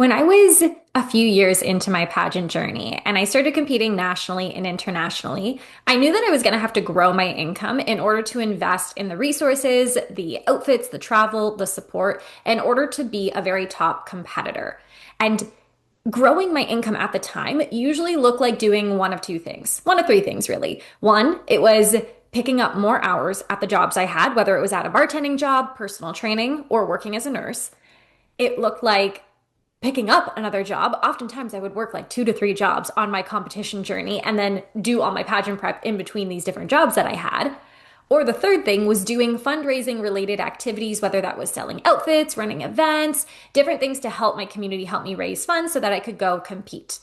When I was a few years into my pageant journey and I started competing nationally and internationally, I knew that I was going to have to grow my income in order to invest in the resources, the outfits, the travel, the support, in order to be a very top competitor. And growing my income at the time usually looked like doing one of two things, one of three things, really. One, it was picking up more hours at the jobs I had, whether it was at a bartending job, personal training, or working as a nurse. It looked like picking up another job. Oftentimes, I would work like 2 to 3 jobs on my competition journey and then do all my pageant prep in between these different jobs that I had. Or the third thing was doing fundraising related activities, whether that was selling outfits, running events, different things to help my community, help me raise funds so that I could go compete.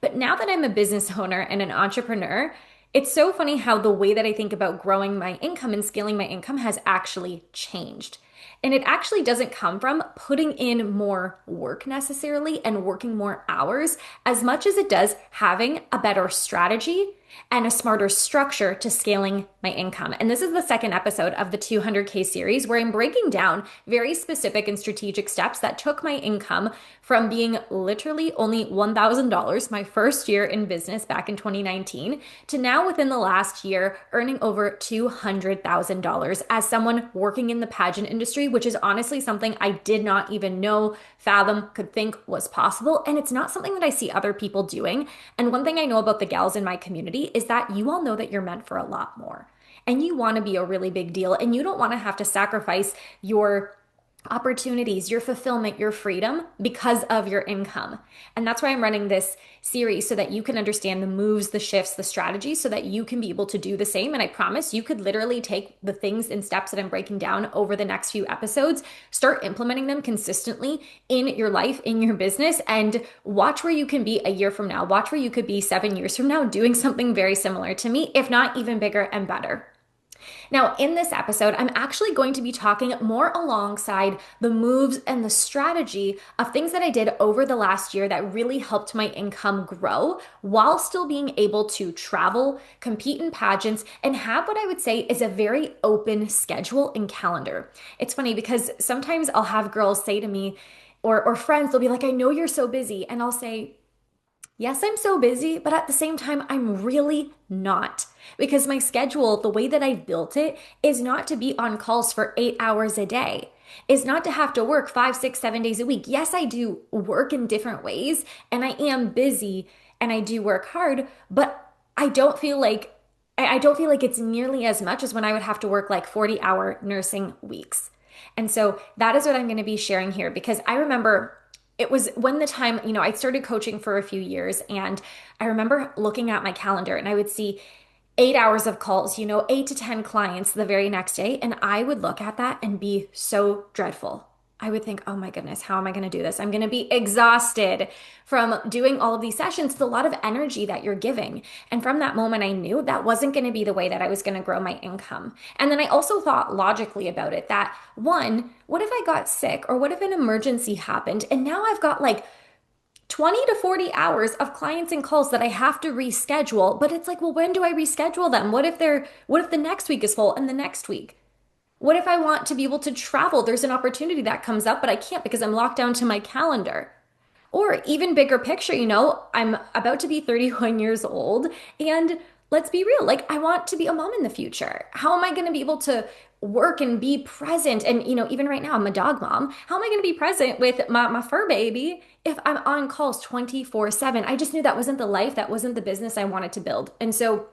But now that I'm a business owner and an entrepreneur, it's so funny how the way that I think about growing my income and scaling my income has actually changed. And it actually doesn't come from putting in more work necessarily and working more hours as much as it does having a better strategy and a smarter structure to scaling my income. And this is the second episode of the 200K series where I'm breaking down very specific and strategic steps that took my income from being literally only $1,000 my first year in business back in 2019 to now within the last year earning over $200,000 as someone working in the pageant industry, which is honestly something I did not even know, fathom, could think was possible. And it's not something that I see other people doing. And one thing I know about the gals in my community is that you all know that you're meant for a lot more. And you want to be a really big deal, and you don't want to have to sacrifice your opportunities, your fulfillment, your freedom because of your income. And that's why I'm running this series so that you can understand the moves, the shifts, the strategies so that you can be able to do the same. And I promise you could literally take the things and steps that I'm breaking down over the next few episodes, start implementing them consistently in your life, in your business, and watch where you can be a year from now. Watch where you could be 7 years from now doing something very similar to me, if not even bigger and better. Now, in this episode, I'm actually going to be talking more alongside the moves and the strategy of things that I did over the last year that really helped my income grow while still being able to travel, compete in pageants, and have what I would say is a very open schedule and calendar. It's funny because sometimes I'll have girls say to me, or friends, they'll be like, I know you're so busy. And I'll say, yes, I'm so busy, but at the same time, I'm really not. Because my schedule, the way that I've built it, is not to be on calls for 8 hours a day, is not to have to work 5, 6, 7 days a week. Yes, I do work in different ways, and I am busy and I do work hard, but I don't feel like it's nearly as much as when I would have to work like 40-hour nursing weeks. And so that is what I'm going to be sharing here because I remember it was when the time, I started coaching for a few years and I remember looking at my calendar and I would see 8 hours of calls, 8 to 10 clients the very next day. And I would look at that and be so dreadful. I would think, oh my goodness, how am I going to do this? I'm going to be exhausted from doing all of these sessions. It's a lot of energy that you're giving. And from that moment, I knew that wasn't going to be the way that I was going to grow my income. And then I also thought logically about it that one, what if I got sick or what if an emergency happened? And now I've got like 20 to 40 hours of clients and calls that I have to reschedule. But it's like, well, when do I reschedule them? What if the next week is full and the next week? What if I want to be able to travel? There's an opportunity that comes up, but I can't because I'm locked down to my calendar. Or even bigger picture, I'm about to be 31 years old and let's be real, like I want to be a mom in the future. How am I going to be able to work and be present? And, even right now I'm a dog mom. How am I going to be present with my fur baby if I'm on calls 24/7? I just knew that wasn't the life, that wasn't the business I wanted to build. And so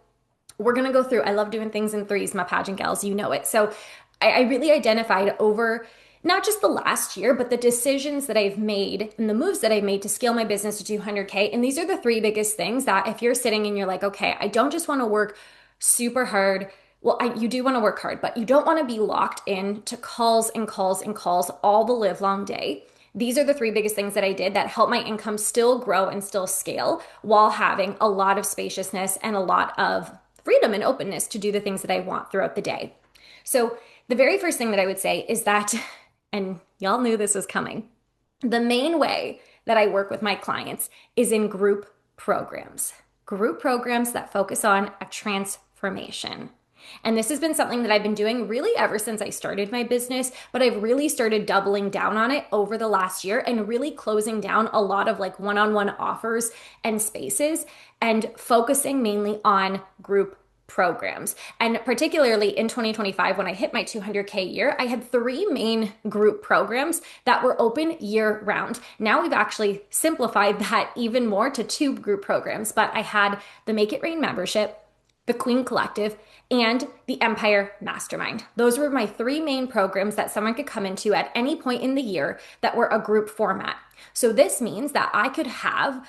we're going to go through, I love doing things in threes, my pageant gals, you know it. So I really identified over not just the last year, but the decisions that I've made and the moves that I've made to scale my business to 200K. And these are the three biggest things that if you're sitting and you're like, okay, I don't just want to work super hard. Well, you do want to work hard, but you don't want to be locked in to calls and calls and calls all the live long day. These are the three biggest things that I did that help my income still grow and still scale while having a lot of spaciousness and a lot of freedom and openness to do the things that I want throughout the day. So the very first thing that I would say is that, and y'all knew this was coming, the main way that I work with my clients is in group programs that focus on a transformation. And this has been something that I've been doing really ever since I started my business, but I've really started doubling down on it over the last year and really closing down a lot of like one-on-one offers and spaces and focusing mainly on group programs. And particularly in 2025, when I hit my 200K year, I had three main group programs that were open year round. Now we've actually simplified that even more to two group programs, but I had the Make It Rain membership, the Queen Collective, and the Empire Mastermind. Those were my three main programs that someone could come into at any point in the year that were a group format. So this means that I could have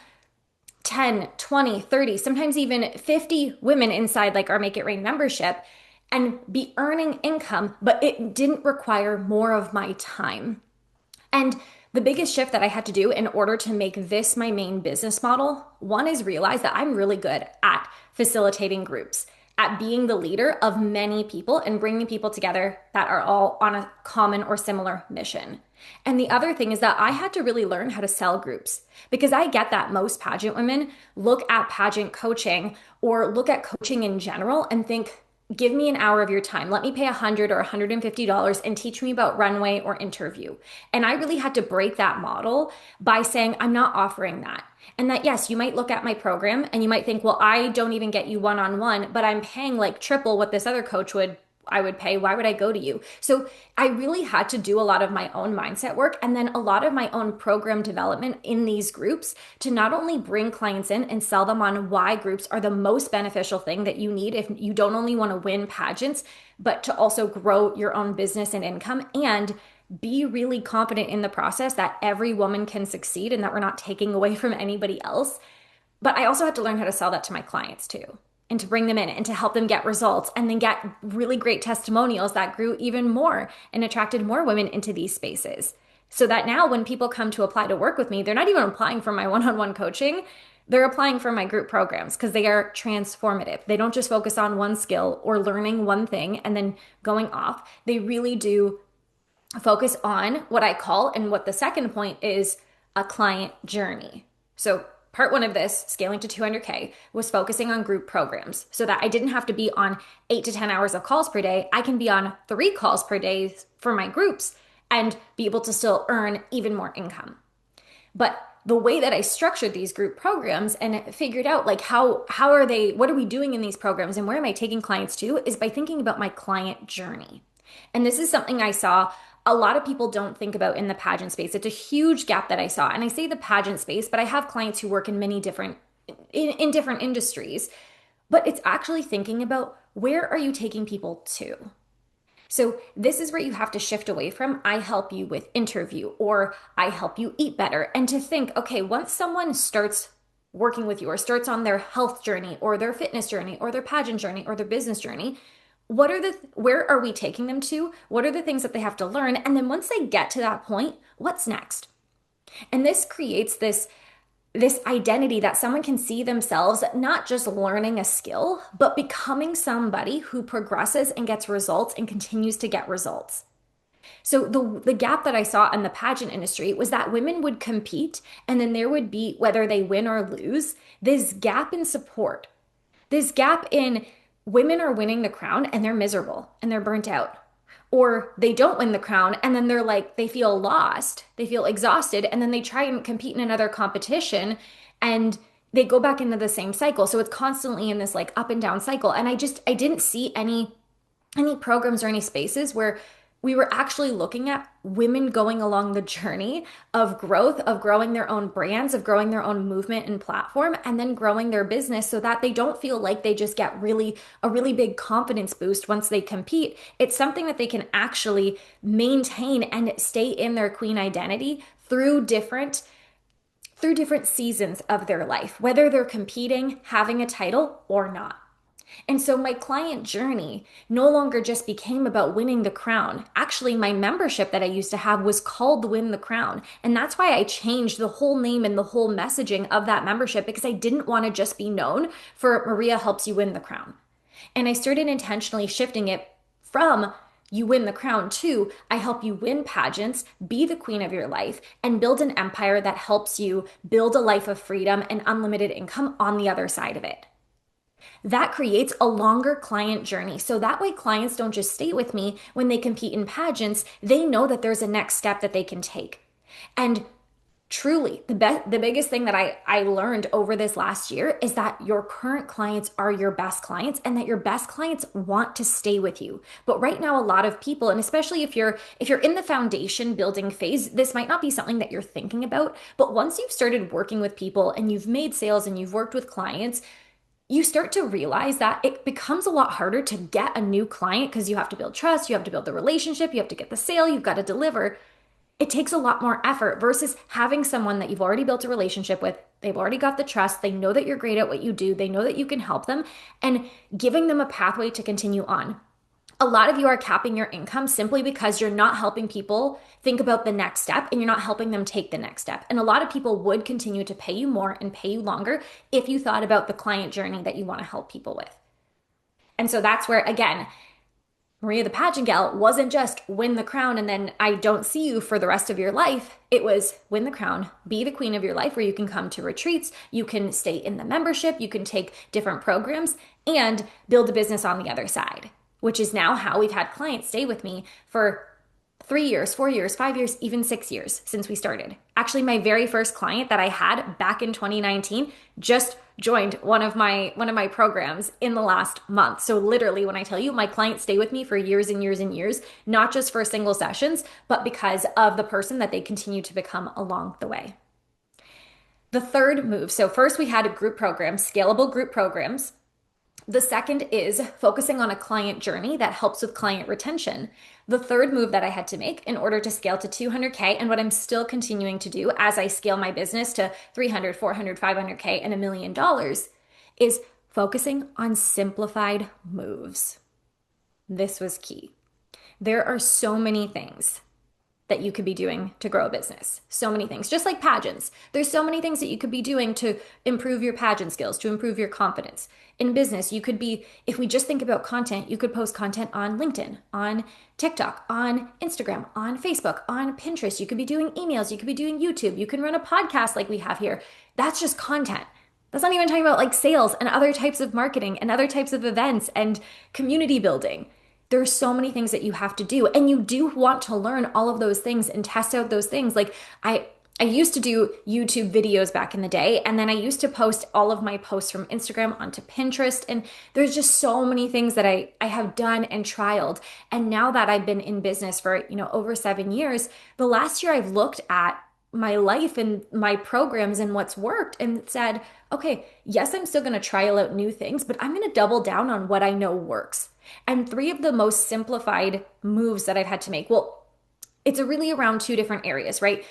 10, 20, 30, sometimes even 50 women inside like our Make It Rain membership and be earning income, but it didn't require more of my time. And the biggest shift that I had to do in order to make this my main business model, one is realize that I'm really good at facilitating groups, at being the leader of many people and bringing people together that are all on a common or similar mission. And the other thing is that I had to really learn how to sell groups because I get that most pageant women look at pageant coaching or look at coaching in general and think, give me an hour of your time. Let me pay $100 or $150 and teach me about runway or interview. And I really had to break that model by saying, I'm not offering that. And that, yes, you might look at my program and you might think, well, I don't even get you one-on-one, but I'm paying like triple what this other coach I would pay. Why would I go to you? So I really had to do a lot of my own mindset work and then a lot of my own program development in these groups to not only bring clients in and sell them on why groups are the most beneficial thing that you need if you don't only want to win pageants, but to also grow your own business and income and be really confident in the process that every woman can succeed and that we're not taking away from anybody else. But I also had to learn how to sell that to my clients too, and to bring them in and to help them get results and then get really great testimonials that grew even more and attracted more women into these spaces. So that now when people come to apply to work with me, they're not even applying for my one-on-one coaching. They're applying for my group programs because they are transformative. They don't just focus on one skill or learning one thing and then going off. They really do focus on what I call, and what the second point is, a client journey. So part one of this, scaling to 200K, was focusing on group programs so that I didn't have to be on 8 to 10 hours of calls per day. I can be on 3 calls per day for my groups and be able to still earn even more income. But the way that I structured these group programs and figured out like how are they, what are we doing in these programs and where am I taking clients to is by thinking about my client journey. And this is something I saw a lot of people don't think about in the pageant space. It's a huge gap that I saw. And I say the pageant space, but I have clients who work in many different in different industries. But it's actually thinking about where are you taking people to? So this is where you have to shift away from I help you with interview or I help you eat better, and to think, okay, once someone starts working with you or starts on their health journey or their fitness journey or their pageant journey or their business journey, where are we taking them to? What are the things that they have to learn? And then once they get to that point, what's next? And this creates this identity that someone can see themselves not just learning a skill, but becoming somebody who progresses and gets results and continues to get results. So the gap that I saw in the pageant industry was that women would compete and then there would be, whether they win or lose, this gap in support, this gap in women are winning the crown and they're miserable and they're burnt out. Or they don't win the crown and then they're like, they feel lost, they feel exhausted, and then they try and compete in another competition and they go back into the same cycle. So it's constantly in this like up and down cycle. And I didn't see any programs or any spaces where we were actually looking at women going along the journey of growth, of growing their own brands, of growing their own movement and platform, and then growing their business so that they don't feel like they just get a really big confidence boost once they compete. It's something that they can actually maintain and stay in their queen identity through different seasons of their life, whether they're competing, having a title, or not. And so my client journey no longer just became about winning the crown. Actually, my membership that I used to have was called Win the Crown. And that's why I changed the whole name and the whole messaging of that membership, because I didn't want to just be known for Maria helps you win the crown. And I started intentionally shifting it from you win the crown to I help you win pageants, be the queen of your life, and build an empire that helps you build a life of freedom and unlimited income on the other side of it. That creates a longer client journey. So that way, clients don't just stay with me when they compete in pageants. They know that there's a next step that they can take. And truly, the biggest thing that I learned over this last year is that your current clients are your best clients and that your best clients want to stay with you. But right now, a lot of people, and especially if you're in the foundation building phase, this might not be something that you're thinking about. But once you've started working with people and you've made sales and you've worked with clients, you start to realize that it becomes a lot harder to get a new client because you have to build trust, you have to build the relationship, you have to get the sale, you've got to deliver. It takes a lot more effort versus having someone that you've already built a relationship with. They've already got the trust. They know that you're great at what you do. They know that you can help them and giving them a pathway to continue on. A lot of you are capping your income simply because you're not helping people think about the next step and you're not helping them take the next step. And a lot of people would continue to pay you more and pay you longer if you thought about the client journey that you want to help people with. And so that's where, again, Maria the Pageant Gal wasn't just win the crown and then I don't see you for the rest of your life. It was win the crown, be the queen of your life, where you can come to retreats, you can stay in the membership, you can take different programs and build a business on the other side, which is now how we've had clients stay with me for 3 years, 4 years, 5 years, even 6 years since we started. Actually, my very first client that I had back in 2019 just joined one of my programs in the last month. So literally, when I tell you my clients stay with me for years and years and years, not just for single sessions, but because of the person that they continue to become along the way. The third move. So first we had group programs, scalable group programs. The second is focusing on a client journey that helps with client retention. The third move that I had to make in order to scale to 200K, and what I'm still continuing to do as I scale my business to 300, 400, 500K and $1 million, is focusing on simplified moves. This was key. There are so many things that you could be doing to grow a business. So many things, just like pageants. There's so many things that you could be doing to improve your pageant skills, to improve your confidence. In business, you could be, if we just think about content, you could post content on LinkedIn, on TikTok, on Instagram, on Facebook, on Pinterest. You could be doing emails, you could be doing YouTube, you can run a podcast like we have here. That's just content. That's not even talking about like sales and other types of marketing and other types of events and community building. There are so many things that you have to do, and you do want to learn all of those things and test out those things. Like I used to do YouTube videos back in the day, and then I used to post all of my posts from Instagram onto Pinterest. And there's just so many things that I have done and trialed. And now that I've been in business for, over 7 years, the last year I've looked at my life and my programs and what's worked and said, okay, yes, I'm still going to trial out new things, but I'm going to double down on what I know works. And three of the most simplified moves that I've had to make, well, it's really around two different areas, right?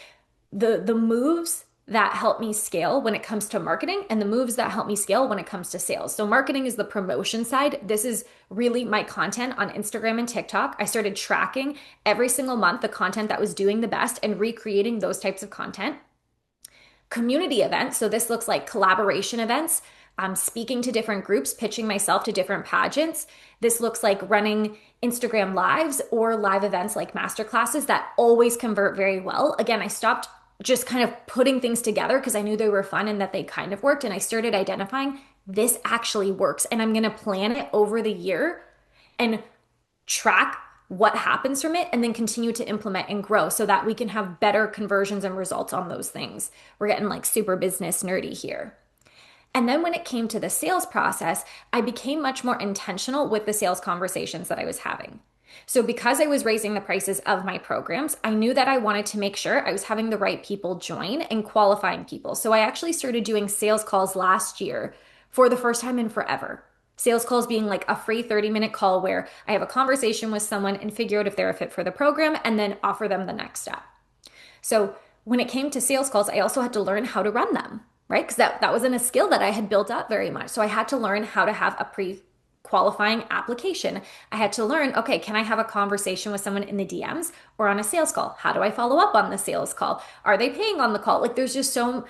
The moves that help me scale when it comes to marketing and the moves that help me scale when it comes to sales. So marketing is the promotion side. This is really my content on Instagram and TikTok. I started tracking every single month the content that was doing the best and recreating those types of content. Community events. So this looks like collaboration events. Speaking to different groups, pitching myself to different pageants. This looks like running Instagram lives or live events like masterclasses that always convert very well. Again, I stopped just kind of putting things together because I knew they were fun and that they kind of worked. And I started identifying this actually works. And I'm going to plan it over the year and track what happens from it and then continue to implement and grow so that we can have better conversions and results on those things. We're getting like super business nerdy here. And then when it came to the sales process, I became much more intentional with the sales conversations that I was having. So because I was raising the prices of my programs, I knew that I wanted to make sure I was having the right people join and qualifying people. So I actually started doing sales calls last year for the first time in forever. Sales calls being like a free 30-minute call where I have a conversation with someone and figure out if they're a fit for the program and then offer them the next step. So when it came to sales calls, I also had to learn how to run them, right? Because that wasn't a skill that I had built up very much. So I had to learn how to have a pre-qualifying application. I had to learn, okay, can I have a conversation with someone in the DMs or on a sales call? How do I follow up on the sales call? Are they paying on the call? Like there's just so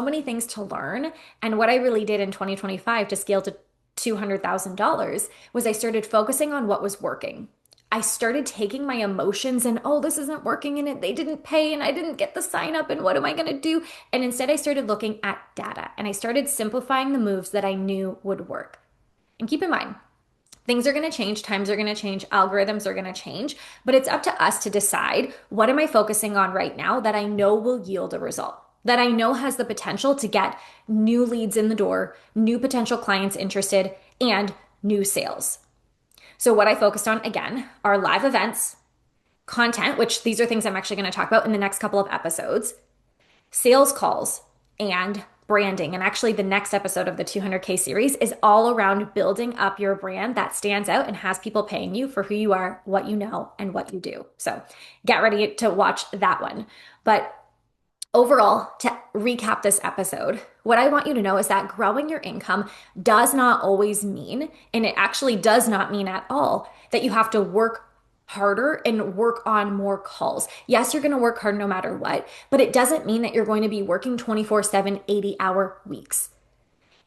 many things to learn. And what I really did in 2025 to scale to $200,000 was I started focusing on what was working. I started taking my emotions and, oh, this isn't working and they didn't pay and I didn't get the sign up and what am I going to do? And instead, I started looking at data and I started simplifying the moves that I knew would work. And keep in mind, things are going to change, times are going to change, algorithms are going to change, but it's up to us to decide what am I focusing on right now that I know will yield a result, that I know has the potential to get new leads in the door, new potential clients interested, and new sales. So, what I focused on again are live events, content, which these are things I'm actually going to talk about in the next couple of episodes, sales calls, and branding. And actually, the next episode of the 200K series is all around building up your brand that stands out and has people paying you for who you are, what you know, and what you do. So get ready to watch that one. But overall, to recap this episode, what I want you to know is that growing your income does not always mean, and it actually does not mean at all, that you have to work harder and work on more calls. Yes, you're going to work hard no matter what, but it doesn't mean that you're going to be working 24/7, 80-hour weeks.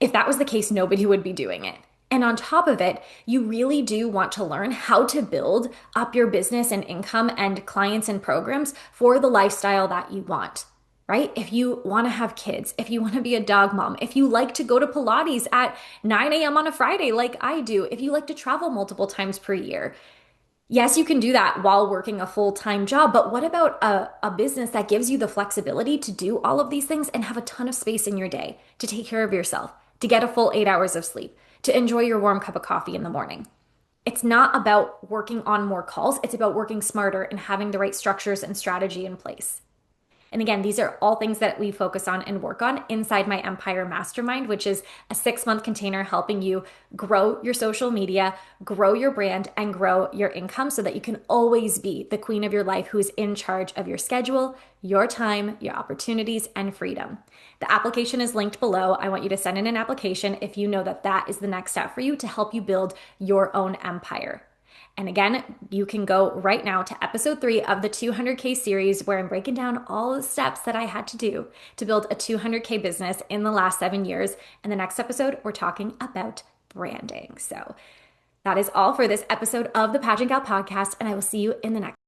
If that was the case, nobody would be doing it. And on top of it, you really do want to learn how to build up your business and income and clients and programs for the lifestyle that you want, right? If you want to have kids, if you want to be a dog mom, if you like to go to Pilates at 9 a.m. on a Friday, like I do, if you like to travel multiple times per year, yes, you can do that while working a full-time job, but what about a business that gives you the flexibility to do all of these things and have a ton of space in your day to take care of yourself, to get a full 8 hours of sleep, to enjoy your warm cup of coffee in the morning? It's not about working on more calls, it's about working smarter and having the right structures and strategy in place. And again, these are all things that we focus on and work on inside my Empire Mastermind, which is a 6-month container helping you grow your social media, grow your brand, and grow your income so that you can always be the queen of your life who is in charge of your schedule, your time, your opportunities, and freedom. The application is linked below. I want you to send in an application if you know that that is the next step for you to help you build your own empire. And again, you can go right now to episode 3 of the 200K series where I'm breaking down all the steps that I had to do to build a 200K business in the last 7 years. And the next episode, we're talking about branding. So that is all for this episode of the Pageant Gal podcast, and I will see you in the next.